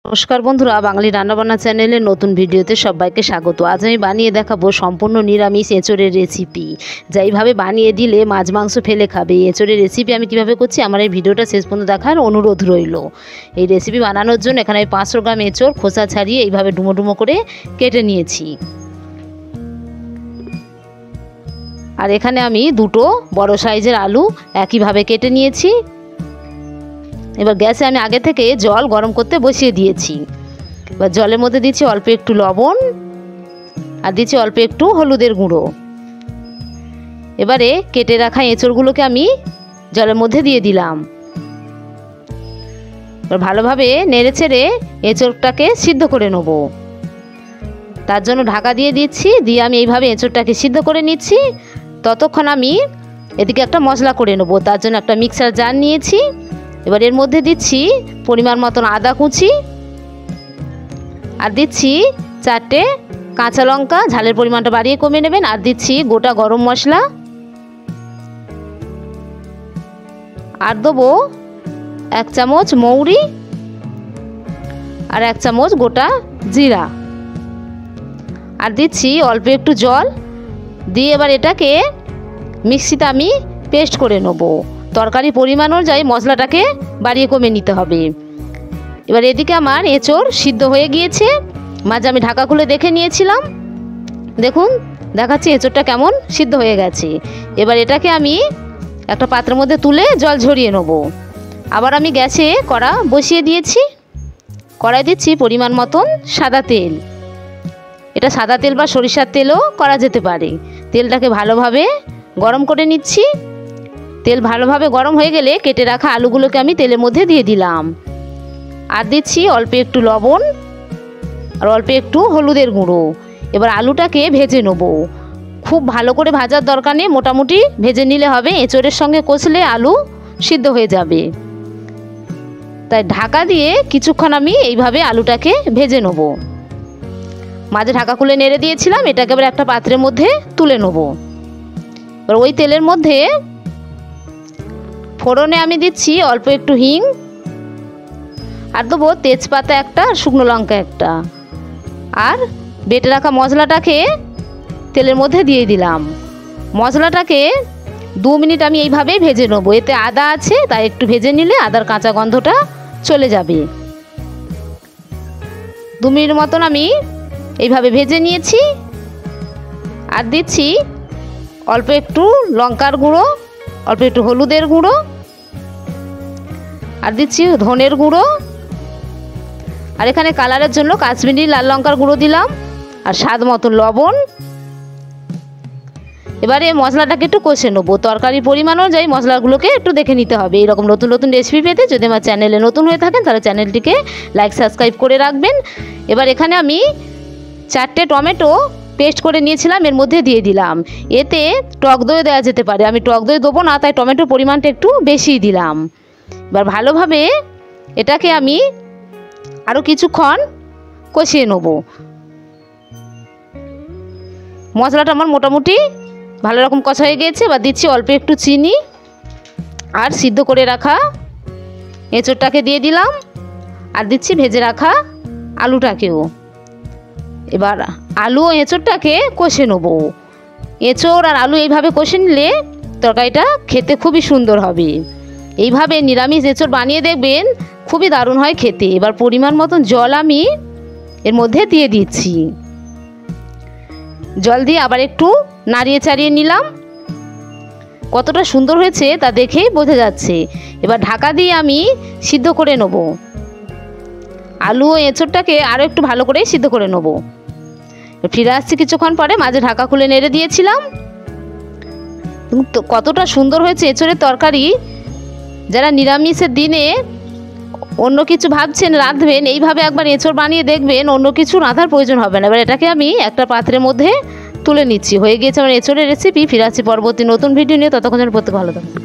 নমস্কার বন্ধুরা, বাঙালি রান্নাবান্না চ্যানেলের নতুন ভিডিওতে সবাইকে স্বাগত। আজ আমি বানিয়ে দেখাবো সম্পূর্ণ নিরামিষ এঁচোড়ের রেসিপি, যা এইভাবে বানিয়ে দিলে মাছ মাংস ফেলে খাবে। এঁচোড়ের রেসিপি আমি কিভাবে করছি আমার এই ভিডিওটা শেষ পর্যন্ত দেখার অনুরোধ রইল। এই রেসিপি বানানোর জন্য এখানে আমি 500 গ্রাম এঁচোড় খোসা ছাড়িয়ে এইভাবে ডুমো ডুমো করে কেটে নিয়েছি। আর এখানে আমি দুটো বড় সাইজের আলু একইভাবে কেটে নিয়েছি। এবার গ্যাসে আমি আগে থেকে জল গরম করতে বসিয়ে দিয়েছি। এবার জলের মধ্যে দিচ্ছি অল্প একটু লবণ আর দিচ্ছি অল্প একটু হলুদের গুঁড়ো। এবারে কেটে রাখা এঁচোড়গুলোকে আমি জলের মধ্যে দিয়ে দিলাম। এবার ভালোভাবে নেড়ে চেড়ে এঁচোড়টাকে সিদ্ধ করে নেব। তার জন্য ঢাকা দিয়ে দিচ্ছি, দিয়ে আমি এইভাবে এঁচোড়টাকে সিদ্ধ করে নিচ্ছি। ততক্ষণ আমি এদিকে একটা মশলা করে নেব। তার জন্য একটা মিক্সার জার নিয়েছি। এবার এর মধ্যে দিচ্ছি পরিমাণ মতন আদা কুচি, আর দিচ্ছি 4টে কাঁচা লঙ্কা, ঝালের পরিমাণটা বাড়িয়ে কমিয়ে নেবেন। আর দিচ্ছি গোটা গরম মশলা, আর দেবো 1 চামচ মৌরি আর 1 চামচ গোটা জিরা, আর দিচ্ছি অল্প একটু জল দিয়ে এবার এটাকে মিক্সিতে আমি পেস্ট করে নেব। তরকারি পরিমাণ অনুযায়ী মশলাটাকে বাড়িয়ে কমিয়ে নিতে হবে। এবার এদিকে আমার এঁচোড় সিদ্ধ হয়ে গিয়েছে। মাঝে আমি ঢাকা খুলে দেখে নিয়েছিলাম, দেখুন দেখাচ্ছি এঁচোড়টা কেমন সিদ্ধ হয়ে গেছে। এবার এটাকে আমি একটা পাত্রের মধ্যে তুলে জল ঝরিয়ে নেব। আবার আমি গ্যাসে কড়া বসিয়ে দিয়েছি। কড়াই দিচ্ছি পরিমাণ মতন সাদা তেল। এটা সাদা তেল বা সরিষার তেলও করা যেতে পারে। তেলটাকে ভালোভাবে গরম করে নিচ্ছি। তেল ভালোভাবে গরম হয়ে গেলে কেটে রাখা আলুগুলোকে আমি তেলের মধ্যে দিয়ে দিলাম। আর দিচ্ছি অল্প একটু লবণ আর অল্প একটু হলুদের গুঁড়ো। এবার আলুটাকে ভেজে নেব। খুব ভালো করে ভাজার দরকার নেই, মোটামুটি ভেজে নিলে হবে। এঁচোড়ের সঙ্গে কষলে আলু সিদ্ধ হয়ে যাবে। তাই ঢাকা দিয়ে কিছুক্ষণ আমি এইভাবে আলুটাকে ভেজে নেব। মাঝে ঢাকা খুলে নেড়ে দিয়েছিলাম। এটাকে এবার একটা পাত্রের মধ্যে তুলে নেব। এবার ওই তেলের মধ্যে ফোড়নে আমি দিচ্ছি অল্প একটু হিং, আর দেবো তেজপাতা একটা, শুকনো লঙ্কা একটা, আর বেটে রাখা মশলাটাকে তেলের মধ্যে দিয়ে দিলাম। মশলাটাকে 2 মিনিট আমি এইভাবেই ভেজে নেবো। এতে আদা আছে, তাই একটু ভেজে নিলে আদার কাঁচা গন্ধটা চলে যাবে। 2 মিনিট মতন আমি এইভাবে ভেজে নিয়েছি। আর দিচ্ছি অল্প একটু লঙ্কার গুঁড়ো, অল্প একটু হলুদের গুঁড়ো, আর দিচ্ছি ধনের গুঁড়ো, আর এখানে কালারের জন্য কাশ্মীরি লাল লঙ্কার গুঁড়ো দিলাম, আর স্বাদ মতো লবণ। এবারে মশলাটাকে একটু কষে নেবো। তরকারি পরিমাণ অনুযায়ী মশলাগুলোকে একটু দেখে নিতে হবে। এইরকম নতুন নতুন রেসিপি পেতে যদি আমার চ্যানেলে নতুন হয়ে থাকেন তাহলে চ্যানেলটিকে লাইক সাবস্ক্রাইব করে রাখবেন। এবার এখানে আমি 4টে টমেটো পেস্ট করে নিয়েছিলাম, এর মধ্যে দিয়ে দিলাম। এতে টক দই দেওয়া যেতে পারে, আমি টক দই দেবো না, তাই টমেটোর পরিমাণটা একটু বেশি দিলাম। এবার ভালোভাবে এটাকে আমি আরও কিছুক্ষণ কষিয়ে নেব। মশলাটা আমার মোটামুটি ভালো রকম কষা হয়ে গিয়েছে। এবার দিচ্ছি অল্প একটু চিনি, আর সিদ্ধ করে রাখা এঁচোড়টাকে দিয়ে দিলাম, আর দিচ্ছি ভেজে রাখা আলুটাকেও। এবার আলু ও এঁচোড়টাকে কষে নেব। এঁচোড় আর আলু এইভাবে কষে নিলে তরকারিটা খেতে খুবই সুন্দর হবে। এইভাবে নিরামিষ এঁচোড় বানিয়ে দেখবেন, খুবই দারুণ হয় খেতে। এবার পরিমাণ মতন জল আমি এর মধ্যে দিয়ে দিচ্ছি। জল দিয়ে আবার একটু নাড়িয়ে চাড়িয়ে নিলাম। কতটা সুন্দর হয়েছে তা দেখেই বোঝা যাচ্ছে। এবার ঢাকা দিয়ে আমি সিদ্ধ করে নেব। আলু ও এঁচোড়টাকে আরও একটু ভালো করে সিদ্ধ করে নেব। ফিরে আসছি কিছুক্ষণ পরে। মাঝে ঢাকা খুলে নেড়ে দিয়েছিলাম। কতটা সুন্দর হয়েছে এঁচোড়ের তরকারি। যারা নিরামিষের দিনে অন্য কিছু ভাবছেন রাঁধবেন, এইভাবে একবার এঁচোড় বানিয়ে দেখবেন, অন্য কিছু রাঁধার প্রয়োজন হবে না। এবার এটাকে আমি একটা পাত্রের মধ্যে তুলে নিচ্ছি। হয়ে গিয়েছে আমার এঁচোড়ের রেসিপি। ফিরে আসছি পরবর্তী নতুন ভিডিও নিয়ে। ততক্ষণ যেন প্রত্যেক ভালো থাকুন।